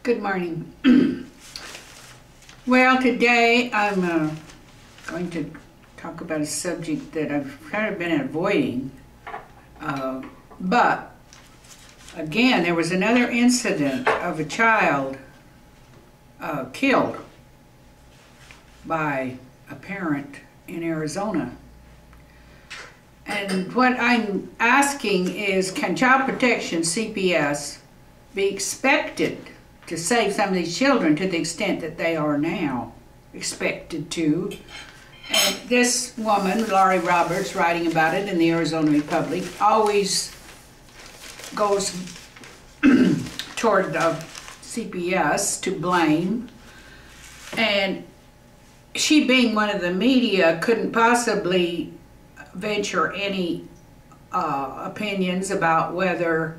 Good morning. Well, today I'm going to talk about a subject that I've kind of been avoiding. But, again, there was another incident of a child killed by a parent in Arizona. And what I'm asking is, can Child Protection, CPS, be expected to save some of these children to the extent that they are now expected to? And this woman, Laurie Roberts, writing about it in the Arizona Republic, always goes toward the CPS to blame. And she, being one of the media, couldn't possibly venture any opinions about whether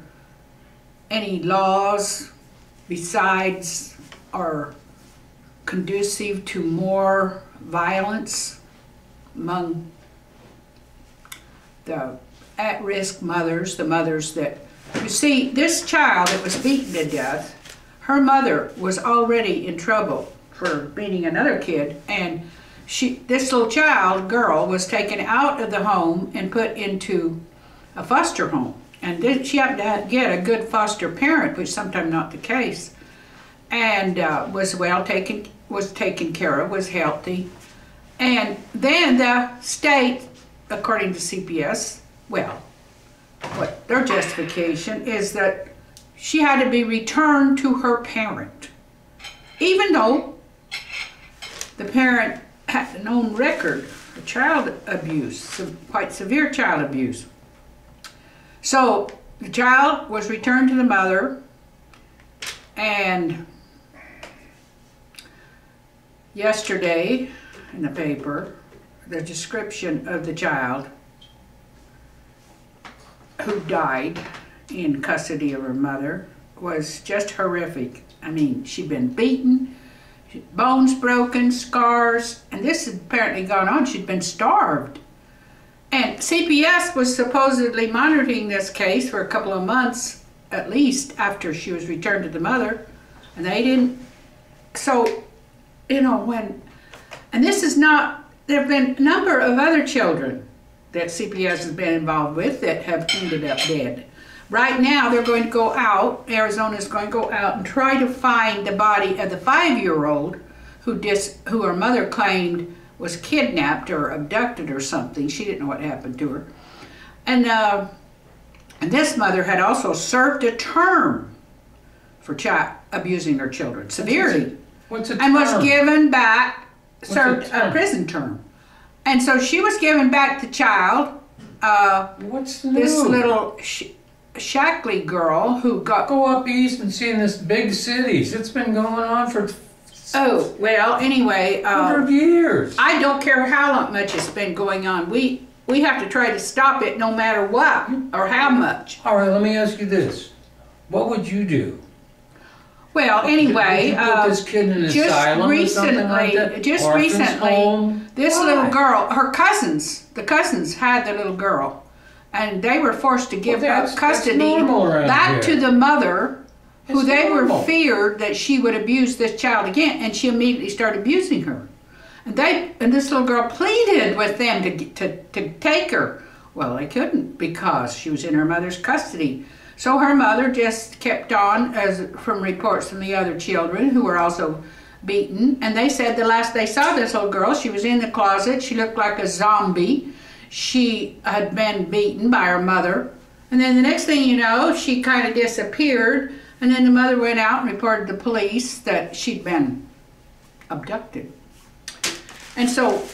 any laws besides are conducive to more violence among the at-risk mothers, the mothers that, you see, this child that was beaten to death, her mother was already in trouble for beating another kid, and this little girl, was taken out of the home and put into a foster home. And then she happened to get a good foster parent, which is sometimes not the case, and was taken care of, was healthy. And then the state, according to CPS, well, what their justification is that she had to be returned to her parent, even though the parent had a known record of child abuse, quite severe child abuse. So the child was returned to the mother, and yesterday in the paper, the description of the child who died in custody of her mother was just horrific. I mean, she'd been beaten, bones broken, scars, and this had apparently gone on. She'd been starved. And CPS was supposedly monitoring this case for a couple of months, at least, after she was returned to the mother, and they didn't. So, you know, and this is not, there have been a number of other children that CPS has been involved with that have ended up dead. Right now, they're going to go out, Arizona's going to go out and try to find the body of the 5-year-old who her mother claimed was kidnapped or abducted or something. She didn't know what happened to her. And this mother had also served a term for abusing her children severely. What's a term? And was given back, served a prison term. And so she was given back the child. What's new? This little Shackley girl who got... Go up east and see in this big cities. It's been going on for... Oh, well, anyway... 100 years. I don't care how much it's been going on. We have to try to stop it no matter what or how much. All right, let me ask you this. What would you do? Well, anyway, Did you put this kid in an asylum or something like that? Just Orphans recently, home? this Why? little girl, the cousins had the little girl, and they were forced to give up custody back to the mother, who they were feared that she would abuse this child again, and she immediately started abusing her. And this little girl pleaded with them to take her. Well, they couldn't because she was in her mother's custody. So her mother just kept on, from reports from the other children who were also beaten. And they said the last they saw this little girl, she was in the closet. She looked like a zombie. She had been beaten by her mother. And then the next thing you know, she kind of disappeared. And then the mother went out and reported to the police that she'd been abducted. And so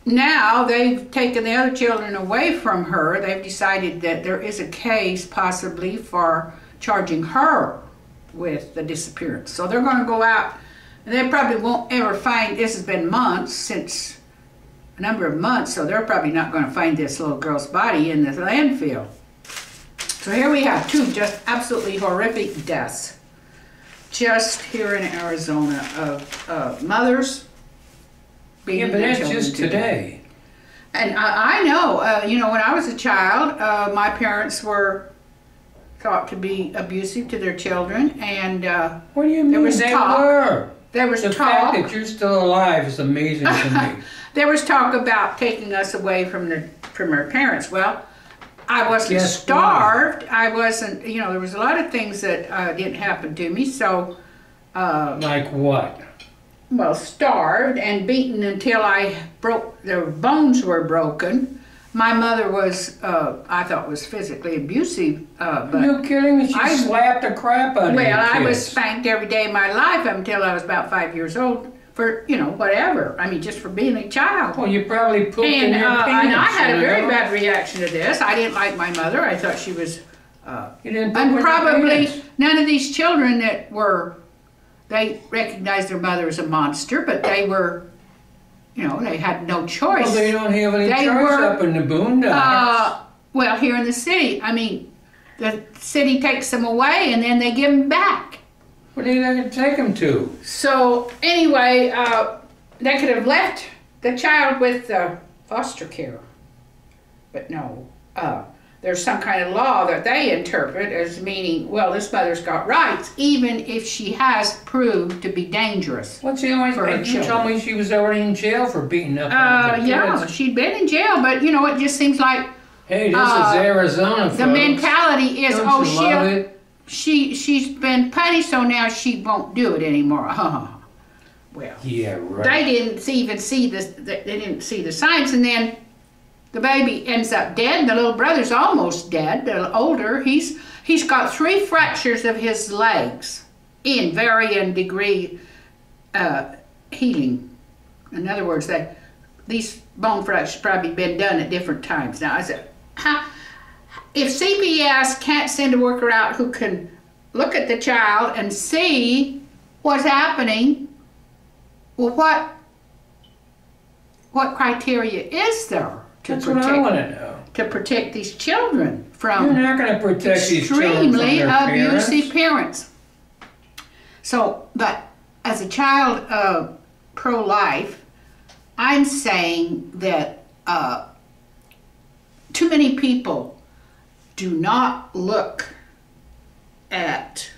now they've taken the other children away from her. They've decided that there is a case possibly for charging her with the disappearance. So they're going to go out, and they probably won't ever find, this has been months, since a number of months, so they're probably not going to find this little girl's body in the landfill. So here we have two just absolutely horrific deaths just here in Arizona of mothers. Yeah, but that's just today. And I know, you know, when I was a child, my parents were thought to be abusive to their children, and what do you mean there was they talk. were? There was the talk. fact that you're still alive is amazing to me. There was talk about taking us away from our parents. Well, I wasn't starved. I wasn't, you know, there was a lot of things that didn't happen to me. So, like what? Well, starved and beaten until their bones were broken. My mother was, I thought, was physically abusive. But are you kidding me? She slapped the crap out of you. Well, I was spanked every day of my life until I was about 5 years old for, you know, whatever. I mean, just for being a child. Well, you probably pooped in your pants. And I had a very bad reaction to this. I didn't like my mother. I thought she was... you didn't poop and in probably your pants. none of these children that were... They recognized their mother as a monster, but they were... You know, they had no choice. Well, they don't have any choice up in the boondocks. Well, here in the city, I mean, the city takes them away and then they give them back. Where are they going to take them to? So, anyway, they could have left the child with foster care. But no, there's some kind of law that they interpret as meaning, well, this mother's got rights, even if she has proved to be dangerous. What's the only thing? You told me she was already in jail for beating up other kids. Yeah, she'd been in jail, but you know, it just seems like... Hey, this is Arizona, folks. The mentality is, Don't she's been punished, so now she won't do it anymore. Well, yeah, right. They didn't even see this. They didn't see the signs, and then the baby ends up dead. And the little brother's almost dead. The older, he's got 3 fractures of his legs in varying degree healing. In other words, these bone fractures probably been done at different times. Now, I said, if CPS can't send a worker out who can look at the child and see what's happening, well, what criteria is there to That's what I want to know. To protect these children from You're not going to protect these children from their abusive parents. So, but as a child of pro-life, I'm saying that too many people do not look at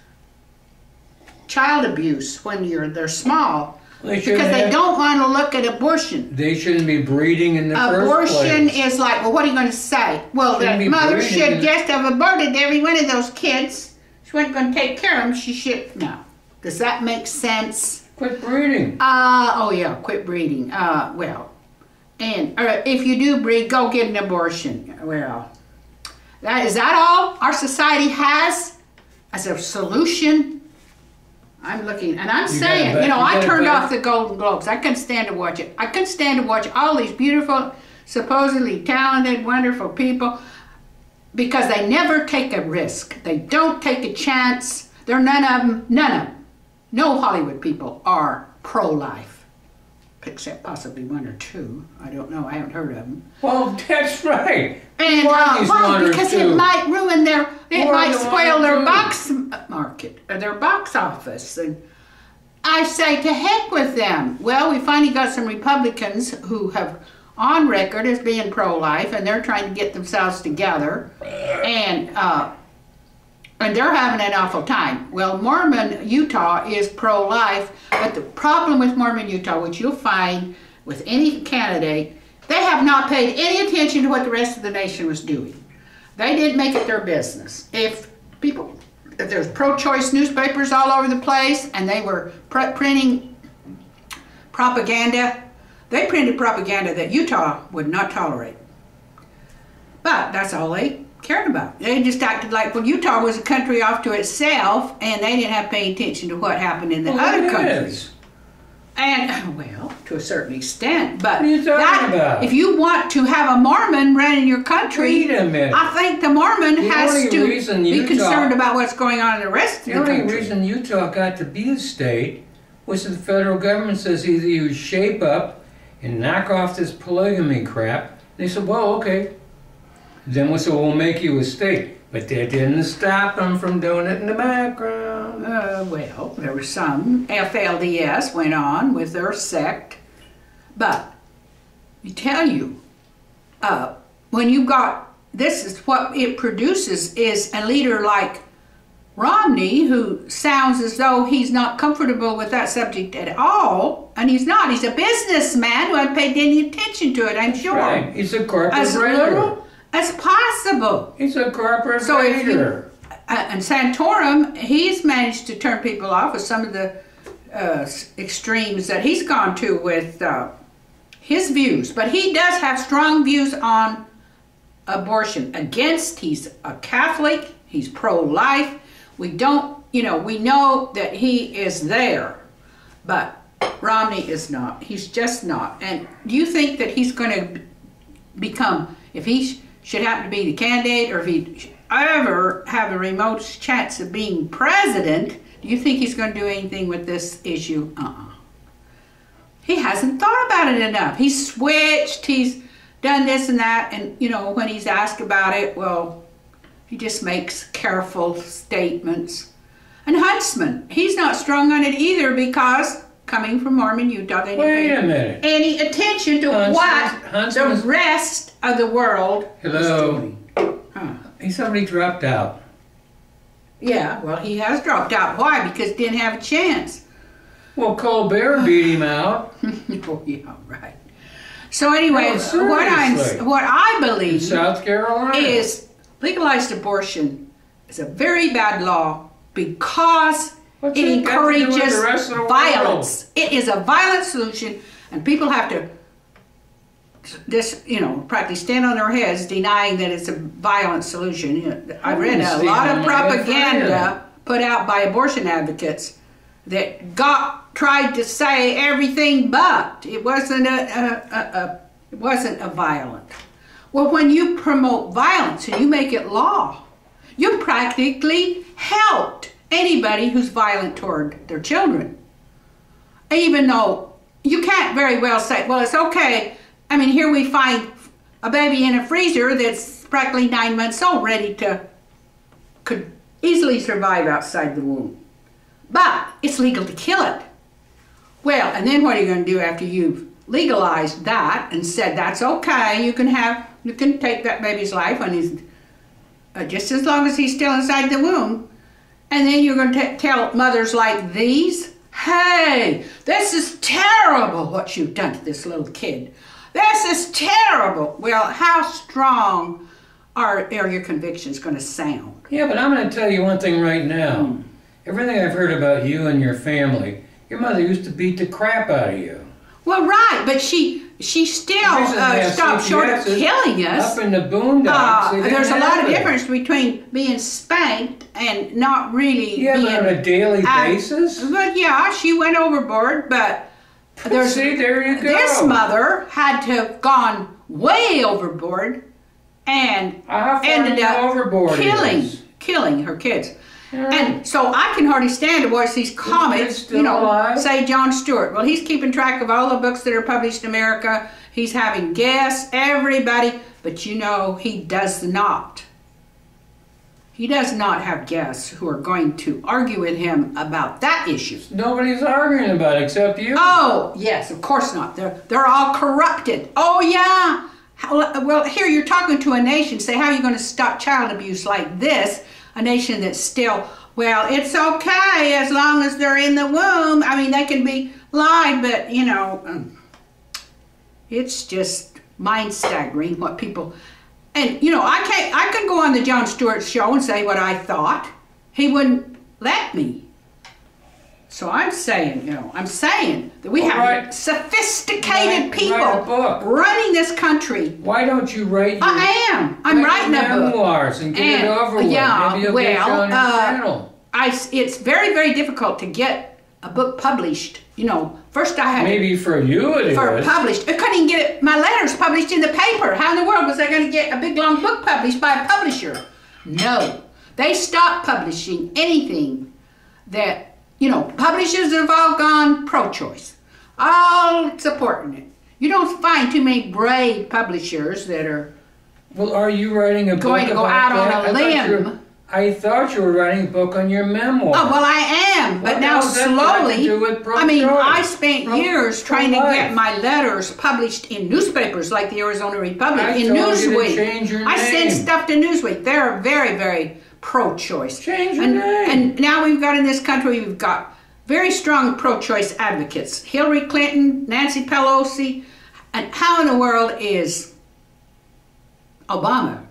child abuse when they're small because they don't want to look at abortion. They shouldn't be breeding in the first place. Abortion is like, well, what are you going to say? Well, the mother should just have aborted every one of those kids. She wasn't going to take care of them. She should. No. Does that make sense? Quit breeding. Oh yeah, quit breeding. Well, and if you do breed, go get an abortion. Well, is that all our society has as a solution? I'm looking, and I'm saying, you know, I turned off the Golden Globes. I couldn't stand to watch it. I couldn't stand to watch all these beautiful, supposedly talented, wonderful people because they never take a risk. They don't take a chance. They're none of them. No Hollywood people are pro-life, except possibly 1 or 2. I don't know. I haven't heard of them. Well, that's right. And because it might ruin it might spoil their box market or their box office. And I say to heck with them. Well, we finally got some Republicans who have on record as being pro-life, and they're trying to get themselves together, and they're having an awful time. Well, Mormon Utah is pro-life, but the problem with Mormon Utah, which you'll find with any candidate, they have not paid any attention to what the rest of the nation was doing. They didn't make it their business. If there's pro-choice newspapers all over the place, and they were printing propaganda, they printed propaganda that Utah would not tolerate. But that's all they cared about. They just acted like, well, Utah was a country off to itself, and they didn't have to pay attention to what happened in the other countries. And, well, to a certain extent, but what are you talking about? If you want to have a Mormon running your country, wait a minute. I think the Mormon has to be concerned about what's going on in the rest of the country. The only reason Utah got to be a state was that the federal government says either you shape up and knock off this polygamy crap. They said, well, okay. Then we said, we'll make you a state. But that didn't stop them from doing it in the background. Well, there were some. FLDS went on with their sect. But, I tell you, when you got this is what it produces, is a leader like Romney, who sounds as though he's not comfortable with that subject at all, and he's not. He's a businessman who hasn't paid any attention to it, I'm sure. Right. He's a corporate as raider. little as possible. He's a corporate raider. And Santorum, he's managed to turn people off with some of the extremes that he's gone to with his views. But he does have strong views on abortion. He's a Catholic, he's pro-life. We don't, we know that he is there, but Romney is not. He's just not. And do you think that he's going to become, if he should happen to be the candidate, or if he ever have a remote chance of being president, do you think he's going to do anything with this issue? He hasn't thought about it enough. He's switched, he's done this and that, and when he's asked about it, well, he just makes careful statements. And Huntsman, he's not strong on it either, because coming from Mormon Utah, they didn't pay any attention to what the rest of the world is doing. He's already dropped out. Yeah, well, he has dropped out. Why? Because he didn't have a chance. Well, Colbert beat him out. Oh, yeah, right. So anyway, what I believe in South Carolina is legalized abortion is a very bad law because it encourages violence. It is a violent solution, and people have to practically stand on their heads denying that it's a violent solution. I read a lot of propaganda put out by abortion advocates that tried to say everything but it wasn't a violent. Well, when you promote violence and you make it law, you practically helped anybody who's violent toward their children. Even though you can't very well say, well, it's okay. I mean, here we find a baby in a freezer that's practically 9 months old, could easily survive outside the womb. But it's legal to kill it. Well, and then what are you going to do after you've legalized that and said that's okay? You can take that baby's life when he's just as long as he's still inside the womb. And then you're going to tell mothers like these, hey, this is terrible what you've done to this little kid. This is terrible. Well, how strong are your convictions going to sound? Yeah, but I'm going to tell you one thing right now. Everything I've heard about you and your family, your mother used to beat the crap out of you. Well, right, but she still stopped short of killing us. Up in the boondocks. There's a lot of difference between being spanked and not really being... on a daily basis? But yeah, she went overboard, but... See, there you go. This mother had to have gone way overboard and ended up killing her kids. And so I can hardly stand to watch these comics, say Jon Stewart. Well, he's keeping track of all the books that are published in America. He's having guests, everybody. But he does not. He does not have guests who are going to argue with him about that issue. Nobody's arguing about it except you. Oh, yes, of course not. They're all corrupted. Oh, yeah. Well, here you're talking to a nation. Say, how are you going to stop child abuse like this? A nation that's still, well, it's okay as long as they're in the womb. I mean, they can be lied, but, it's just mind-staggering what people... And, I could go on the Jon Stewart show and say what I thought. He wouldn't let me. So I'm saying, that we have sophisticated people running this First I had... Maybe for you it is. Published. I couldn't get my letters published in the paper. How in the world was I going to get a big long book published by a publisher? No. They stopped publishing anything that... publishers have all gone pro-choice, all supporting it. You don't find too many brave publishers that are are you writing a book going to go out on a limb I thought you were writing a book on your memoir. Oh, well, I am, but now slowly, I spent years trying to get my letters published in newspapers like the Arizona Republic, in Newsweek. I send stuff to Newsweek. They're very, very pro-choice. Change your name. And now we've got in this country, we've got very strong pro-choice advocates. Hillary Clinton, Nancy Pelosi, and how in the world is Obama?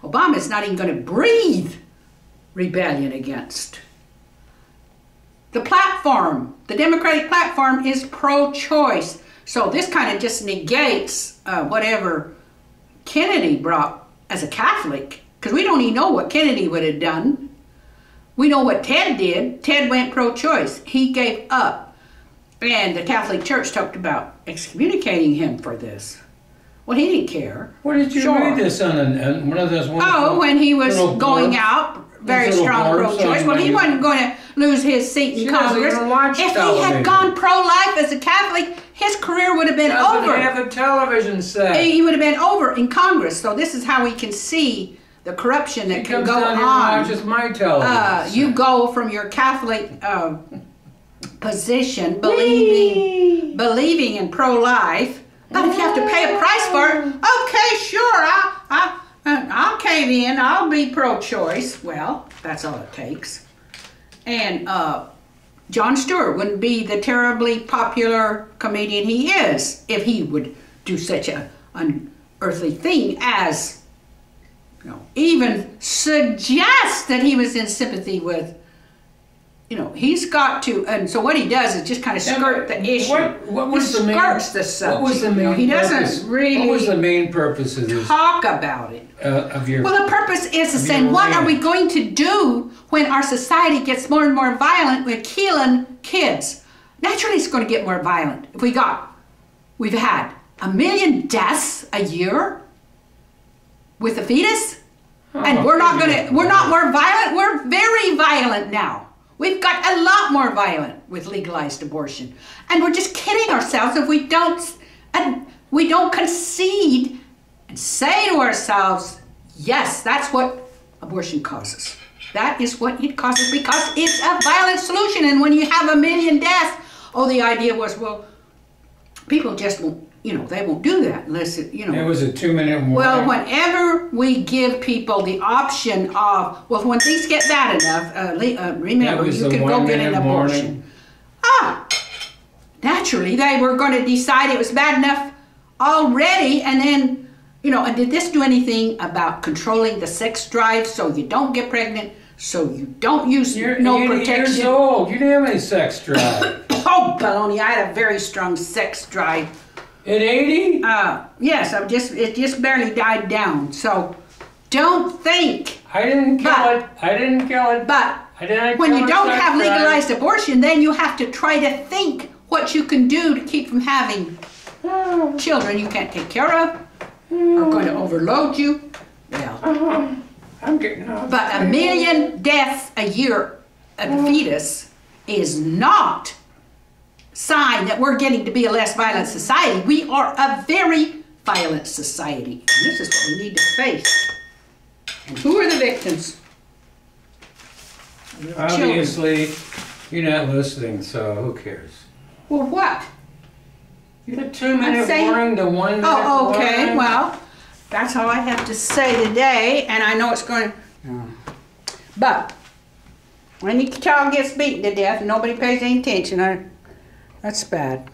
Obama's not even going to breathe rebellion against. The platform, the Democratic platform, is pro-choice. So this kind of just negates whatever Kennedy brought as a Catholic, because we don't even know what Kennedy would have done. We know what Ted did. Ted went pro-choice. He gave up. And the Catholic Church talked about excommunicating him for this. Well, he didn't care. What did you read this on one of those wonderful... Oh, when he was going out, very strong pro-choice. Well, he wasn't going to lose his seat in Congress. If he had gone pro-life as a Catholic, his career would have been over. Doesn't have a television set. He would have been over in Congress. So this is how we can see the corruption that can go on. Watches my television. You go from your Catholic position, believing in pro-life, but if you have to pay a price for it, okay, sure, I'll cave in, I'll be pro-choice. Well, that's all it takes. And Jon Stewart wouldn't be the terribly popular comedian he is if he would do such an unearthly thing as, even suggest that he was in sympathy with, he's got to, and so what he does is just kind of skirt the issue. What was the main, skirts the subject. What was the main he purpose? Doesn't really what was the main purpose of this? Talk about it. Of your, well, the purpose is to say, what are we going to do when our society gets more and more violent with killing kids? Naturally, it's going to get more violent. We've had 1 million deaths a year with the fetus, and we're not more violent. We're very violent now. We've got a lot more violent with legalized abortion. And we're just kidding ourselves if we don't concede and say to ourselves, yes, that's what abortion causes. That is what it causes because it's a violent solution. And when you have 1 million deaths, the idea was, well, people just won't, they won't do that unless it, It was a 2-minute warning. Well, whenever we give people the option of, well, when things get bad enough, remember, you can go get an abortion. Naturally, they were going to decide it was bad enough already, and then, and did this do anything about controlling the sex drive so you don't get pregnant, so you don't use no protection? You're 80 years old. You didn't have any sex drive. Oh, baloney, I had a very strong sex drive. At 80? Yes, it just barely died down. So don't think. I didn't kill it. But when you don't have legalized abortion, then you have to try to think what you can do to keep from having children you can't take care of, are going to overload you. Well, I'm getting off. But 1 million deaths a year of a fetus is not sign that we're getting to be a less violent society. We are a very violent society. And this is what we need to face. And who are the victims? Obviously, you're not listening, so who cares? Well, what? You had 2-minute warning to 1 minute Oh, okay. warning. Well, that's all I have to say today, and I know it's going to... But, when your child gets beaten to death and nobody pays any attention, that's bad.